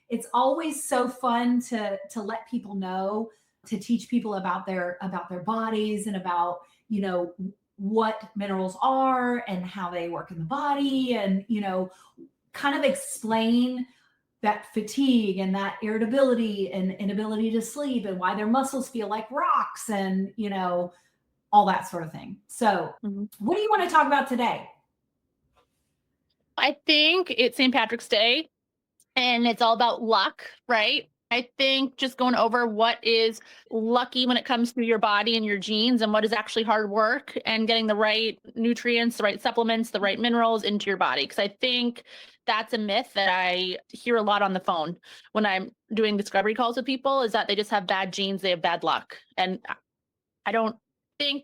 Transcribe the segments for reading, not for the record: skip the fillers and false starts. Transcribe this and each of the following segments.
it's always so fun to let people know, to teach people about their bodies and about, what minerals are and how they work in the body, and kind of explain that fatigue and that irritability and inability to sleep and why their muscles feel like rocks, and all that sort of thing. So what do you want to talk about today? I think it's St. Patrick's Day and it's all about luck, right? I think just going over what is lucky when it comes to your body and your genes, and what is actually hard work and getting the right nutrients, the right supplements, the right minerals into your body. Because I think that's a myth that I hear a lot on the phone when I'm doing discovery calls with people, is that they just have bad genes, they have bad luck. And I don't think,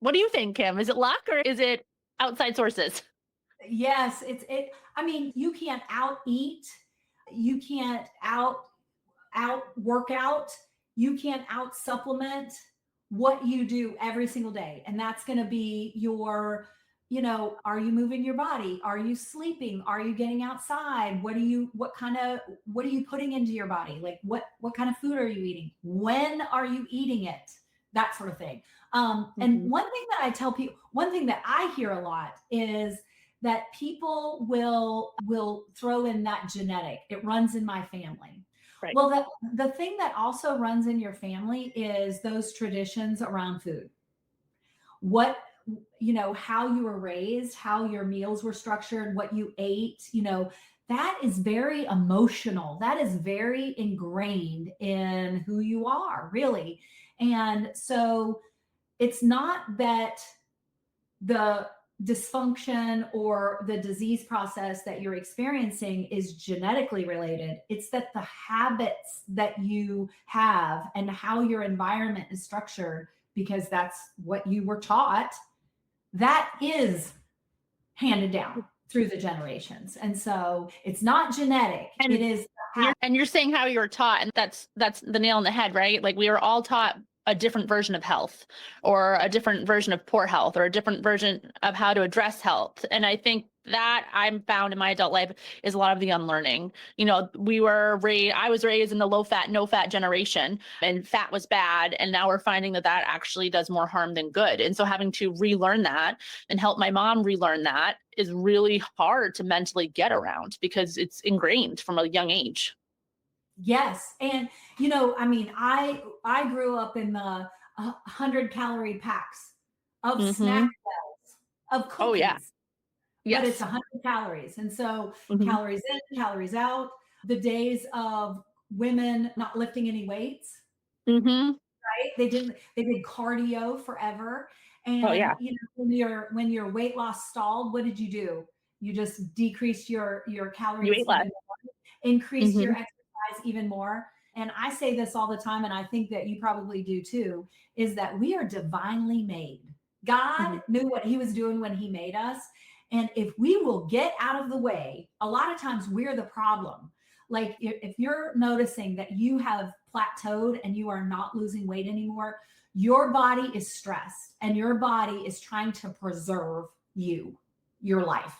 what do you think, Kim? Is it luck or is it outside sources? Yes, I mean, you can't out eat, you can't out workout, you can't out supplement what you do every single day. And that's going to be your, are you moving your body? Are you sleeping? Are you getting outside? What are you putting into your body? Like what kind of food are you eating? When are you eating it? That sort of thing. And one thing that I tell people, one thing that I hear a lot is that people will throw in that genetic. It runs in my family. Right. Well, the thing that also runs in your family is those traditions around food. What, how you were raised, how your meals were structured, what you ate, that is very emotional. That is very ingrained in who you are, really. And so it's not that the dysfunction or the disease process that you're experiencing is genetically related. It's that the habits that you have and how your environment is structured, because that's what you were taught, that is handed down through the generations. And so it's not genetic. And it is. you're saying how you were taught, and that's the nail on the head, right? Like we were all taught a different version of health, or a different version of poor health, or a different version of how to address health. And I think that I'm found in my adult life is a lot of the unlearning. I was raised in the low fat, no fat generation, and fat was bad. And now we're finding that actually does more harm than good. And so having to relearn that and help my mom relearn that is really hard to mentally get around, because it's ingrained from a young age. Yes. And, I mean, I grew up in the 100-calorie packs of snack bells, of cookies. Oh, yeah. Yes. But it's 100 calories. And so calories in, calories out. The days of women not lifting any weights, right? They did cardio forever. And Oh, yeah. when your weight loss stalled, what did you do? You just decreased your calories, You ate less. even more, increased your exercise even more. And I say this all the time, and I think that you probably do too, is that we are divinely made. God knew what he was doing when he made us. And if we will get out of the way, a lot of times we're the problem. Like if you're noticing that you have plateaued and you are not losing weight anymore, your body is stressed and your body is trying to preserve your life.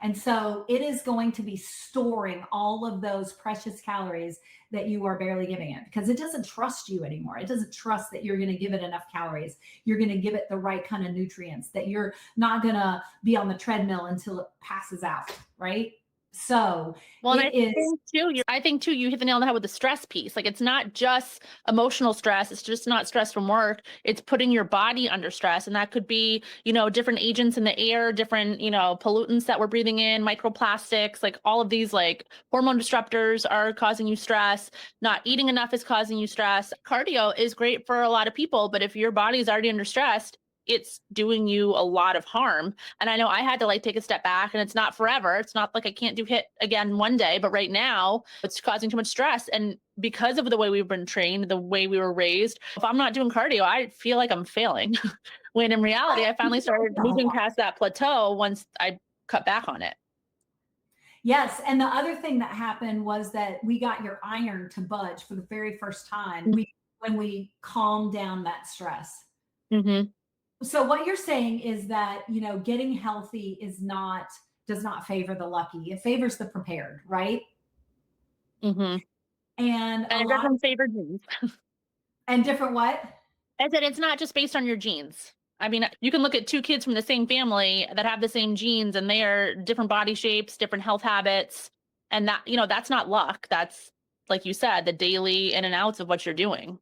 And so it is going to be storing all of those precious calories that you are barely giving it, because it doesn't trust you anymore. It doesn't trust that you're going to give it enough calories. You're going to give it the right kind of nutrients, that you're not going to be on the treadmill until it passes out, right? So well, I think too, you hit the nail on the head with the stress piece. Like it's not just emotional stress. It's just not stress from work. It's putting your body under stress. And that could be, different agents in the air, different, pollutants that we're breathing in, microplastics, like all of these like hormone disruptors are causing you stress. Not eating enough is causing you stress. Cardio is great for a lot of people, but if your body is already under stress, it's doing you a lot of harm. And I know I had to take a step back, and it's not forever. It's not like I can't do HIIT again one day, but right now it's causing too much stress. And because of the way we've been trained, the way we were raised, if I'm not doing cardio, I feel like I'm failing. When in reality, I finally started moving past that plateau once I cut back on it. Yes. And the other thing that happened was that we got your iron to budge for the very first time when we calmed down that stress. So what you're saying is that, getting healthy does not favor the lucky. It favors the prepared, right? Mhm. And a And it lot doesn't favor genes. and different what? I said it's not just based on your genes. I mean, you can look at 2 kids from the same family that have the same genes and they are different body shapes, different health habits, and that, that's not luck. That's, like you said, the daily in and outs of what you're doing.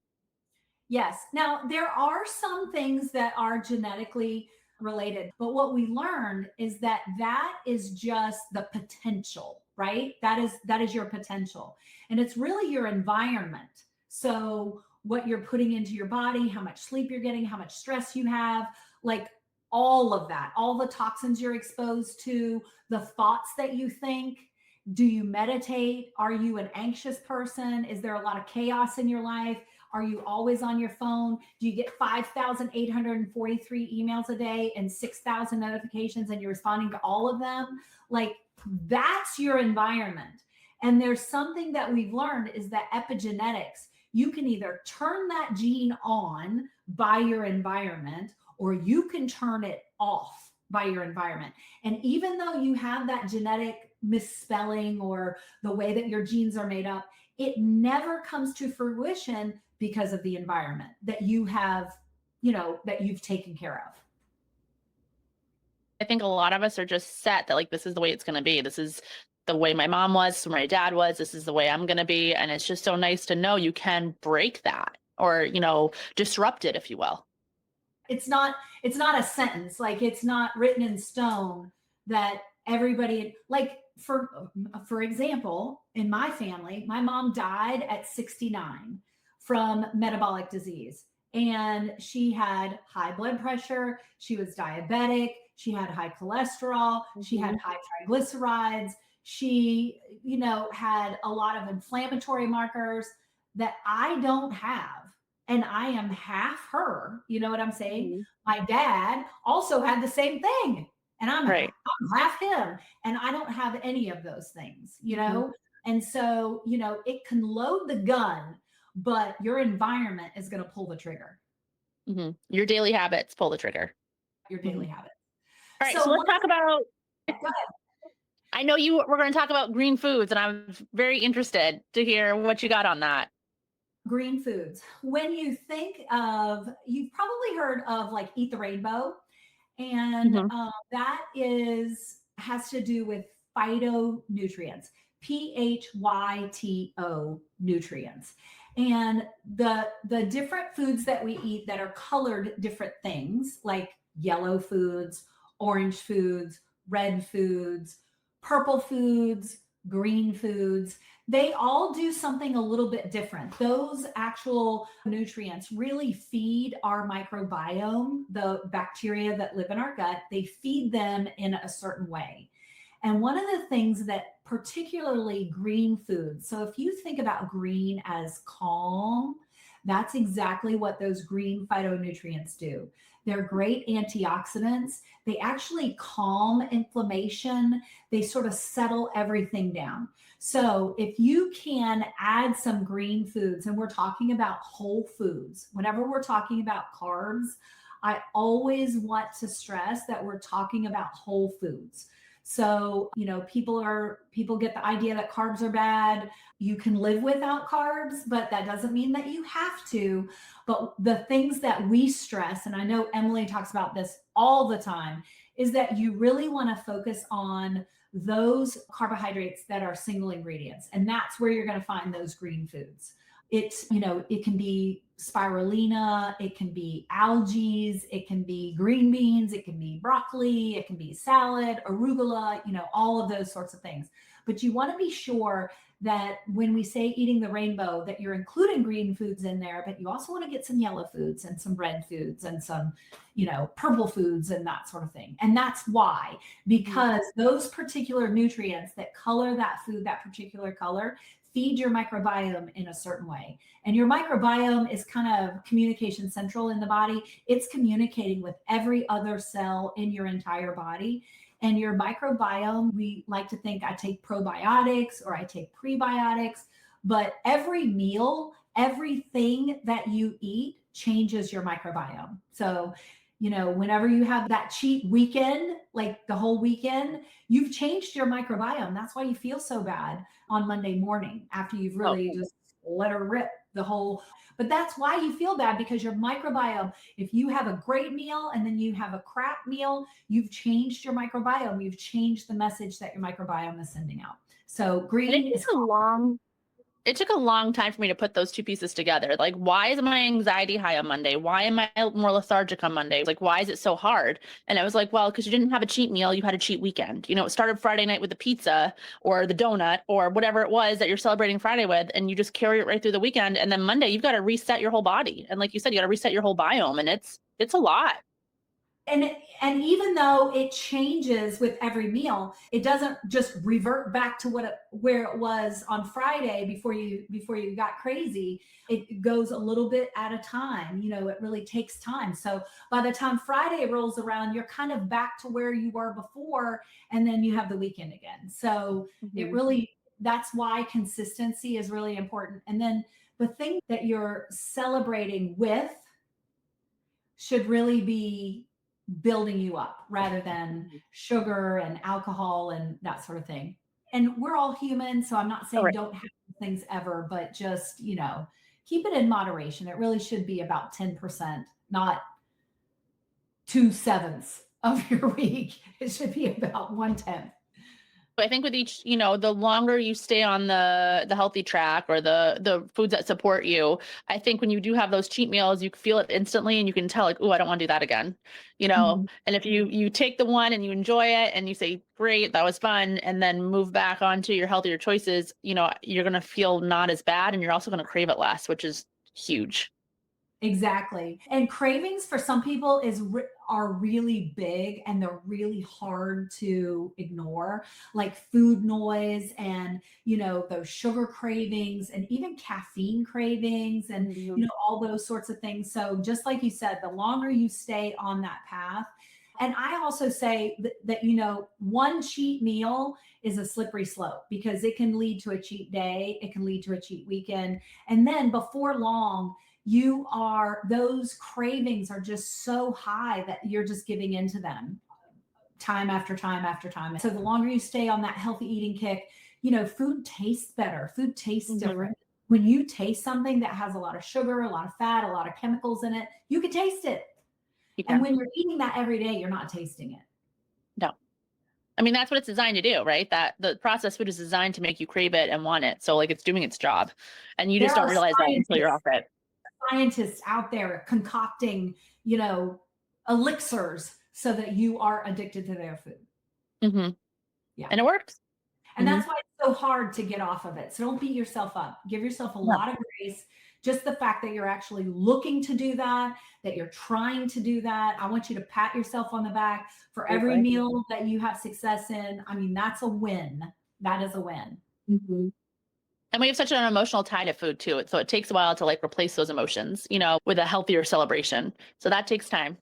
Yes. Now, there are some things that are genetically related, but what we learned is that that is just the potential, right? That is your potential. And it's really your environment. So, what you're putting into your body, how much sleep you're getting, how much stress you have, like all of that, all the toxins you're exposed to, the thoughts that you think. Do you meditate? Are you an anxious person? Is there a lot of chaos in your life? Are you always on your phone? Do you get 5,843 emails a day and 6,000 notifications and you're responding to all of them? Like that's your environment. And there's something that we've learned is that epigenetics, you can either turn that gene on by your environment or you can turn it off by your environment. And even though you have that genetic misspelling or the way that your genes are made up, it never comes to fruition because of the environment that you have, that you've taken care of. I think a lot of us are just set that like this is the way it's going to be. This is the way my mom was, this is my dad was, this is the way I'm going to be, and it's just so nice to know you can break that or, disrupt it, if you will. It's not a sentence, like it's not written in stone that everybody, like for example, in my family, my mom died at 69 from metabolic disease, and she had high blood pressure, she was diabetic, she had high cholesterol, she had Mhm. high triglycerides, she had a lot of inflammatory markers that I don't have, and I am half her. You know what I'm saying? Mhm. My dad also had the same thing, and Right. I'm half him, and I don't have any of those things, Mhm. And so, it can load the gun, but your environment is going to pull the trigger, Mhm. Your daily habits pull the trigger. your Mhm. daily habit. All right, so So, let's one talk about. of the, I know we're going to talk about green foods, and I'm very interested to hear what you got on that. green foods. When you think of, you've probably heard of like Eat the Rainbow, and Mhm. that has to do with phytonutrients, PHYTO nutrients, and the different foods that we eat that are colored different things, like yellow foods, orange foods, red foods, purple foods, green foods, they all do something a little bit different. Those actual nutrients really feed our microbiome, the bacteria that live in our gut. They feed them in a certain way. And one of the things that particularly green foods, so if you think about green as calm, that's exactly what those green phytonutrients do. They're great antioxidants. They actually calm inflammation. They sort of settle everything down. So if you can add some green foods, and we're talking about whole foods, whenever we're talking about carbs, I always want to stress that we're talking about whole foods. So, people get the idea that carbs are bad. You can live without carbs, but that doesn't mean that you have to. But the things that we stress, and I know Emily talks about this all the time, is that you really want to focus on those carbohydrates that are single ingredients. And that's where you're going to find those green foods. It can be spirulina, it can be algae, it can be green beans, it can be broccoli, it can be salad, arugula, all of those sorts of things. But you want to be sure that when we say eating the rainbow, that you're including green foods in there, but you also want to get some yellow foods and some red foods and some, purple foods and that sort of thing. And that's why, because those particular nutrients that color that food, that particular color, feed your microbiome in a certain way. And your microbiome is kind of communication central in the body. It's communicating with every other cell in your entire body. And your microbiome, we like to think I take probiotics or I take prebiotics, but every meal, everything that you eat changes your microbiome. So whenever you have that cheat weekend, like the whole weekend, you've changed your microbiome. That's why you feel so bad on Monday morning after you've Oh, really just let her rip the whole. But that's why you feel bad, because your microbiome, if you have a great meal and then you have a crap meal, you've changed your microbiome. You've changed the message that your microbiome is sending out. So and green is it took a long time for me to put those two pieces together. Like, why is my anxiety high on Monday? Why am I more lethargic on Monday? Like, why is it so hard? And I was like, well, because you didn't have a cheat meal, you had a cheat weekend. It started Friday night with the pizza or the donut or whatever it was that you're celebrating Friday with, and you just carry it right through the weekend. And then Monday, you've got to reset your whole body. And like you said, you got to reset your whole biome, and it's a lot. and even though it changes with every meal, it doesn't just revert back to where it was on Friday before you got crazy. It goes a little bit at a time. It really takes time. So by the time Friday rolls around, you're kind of back to where you were before, and then you have the weekend again. So it really, that's why consistency is really important. And then the thing that you're celebrating with should really be building you up rather than sugar and alcohol and that sort of thing. And we're all human, so I'm not saying don't have things ever, but just, keep it in moderation. It really should be about 10%, not 2/7 of your week. It should be about 1/10. I think with each, the longer you stay on the healthy track or the foods that support you, I think when you do have those cheat meals, you feel it instantly and you can tell like, oh, I don't want to do that again. Mhm. And if you take the one and you enjoy it and you say, great, that was fun, and then move back onto your healthier choices, you're gonna feel not as bad, and you're also gonna crave it less, which is huge. Exactly. And cravings for some people are really big, and they're really hard to ignore, like food noise and, those sugar cravings and even caffeine cravings and, all those sorts of things. So just like you said, the longer you stay on that path. And I also say that, one cheat meal is a slippery slope, because it can lead to a cheat day. It can lead to a cheat weekend. And then before long, those cravings are just so high that you're just giving into them time after time after time. So the longer you stay on that healthy eating kick, food tastes better. Food tastes different. When you taste something that has a lot of sugar, a lot of fat, a lot of chemicals in it, you can taste it. And when you're eating that every day, you're not tasting it. No. I mean, that's what it's designed to do, right? That the processed food is designed to make you crave it and want it. So like it's doing its job. And you There just don't are realize that until you're off it. scientists out there concocting, elixirs so that you are addicted to their food. Yeah. And it works. And that's why it's so hard to get off of it. So don't beat yourself up. Give yourself a lot of grace. Just the fact that you're actually looking to do that, that you're trying to do that. I want you to pat yourself on the back for every meal that you have success in. I mean, that's a win. That is a win. And we have such an emotional tie to food too. So it takes a while to like replace those emotions, with a healthier celebration. So that takes time.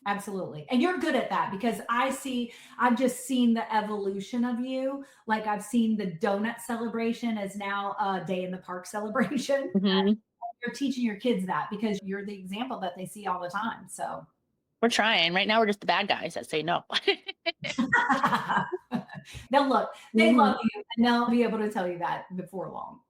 Absolutely. And you're good at that, because I've just seen the evolution of you. Like I've seen the donut celebration as now a day in the park celebration. You're teaching your kids that because you're the example that they see all the time. So we're trying. Right now, we're just the bad guys that say no. They'll look, they love you, and they'll be able to tell you that before long.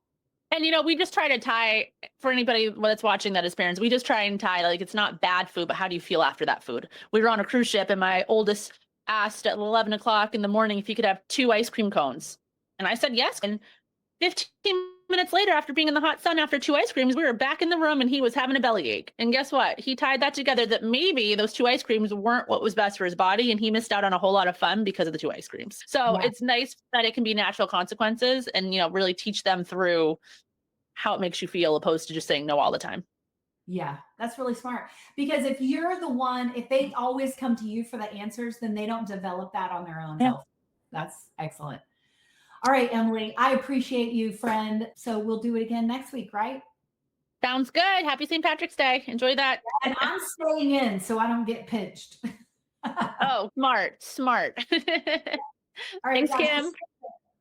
And, we just try to tie, for anybody that's watching that is parents, we just try and tie, like, it's not bad food, but how do you feel after that food? We were on a cruise ship and my oldest asked at 11 o'clock in the morning if he could have 2 ice cream cones. And I said yes. And 15 minutes later, after being in the hot sun, after 2 ice creams, we were back in the room and he was having a bellyache. And guess what? He tied that together that maybe those 2 ice creams weren't what was best for his body. And he missed out on a whole lot of fun because of the 2 ice creams. So it's nice that it can be natural consequences and, really teach them through how it makes you feel, opposed to just saying no all the time. Yeah, that's really smart. Because if you're the one, if they always come to you for the answers, then they don't develop that on their own health. That's excellent. All right, Emily, I appreciate you, friend. So we'll do it again next week, right? Sounds good. Happy St. Patrick's Day. Enjoy that. And I'm staying in so I don't get pinched. Oh, smart. All right, Thanks, Kim.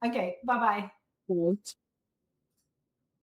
Okay, bye-bye.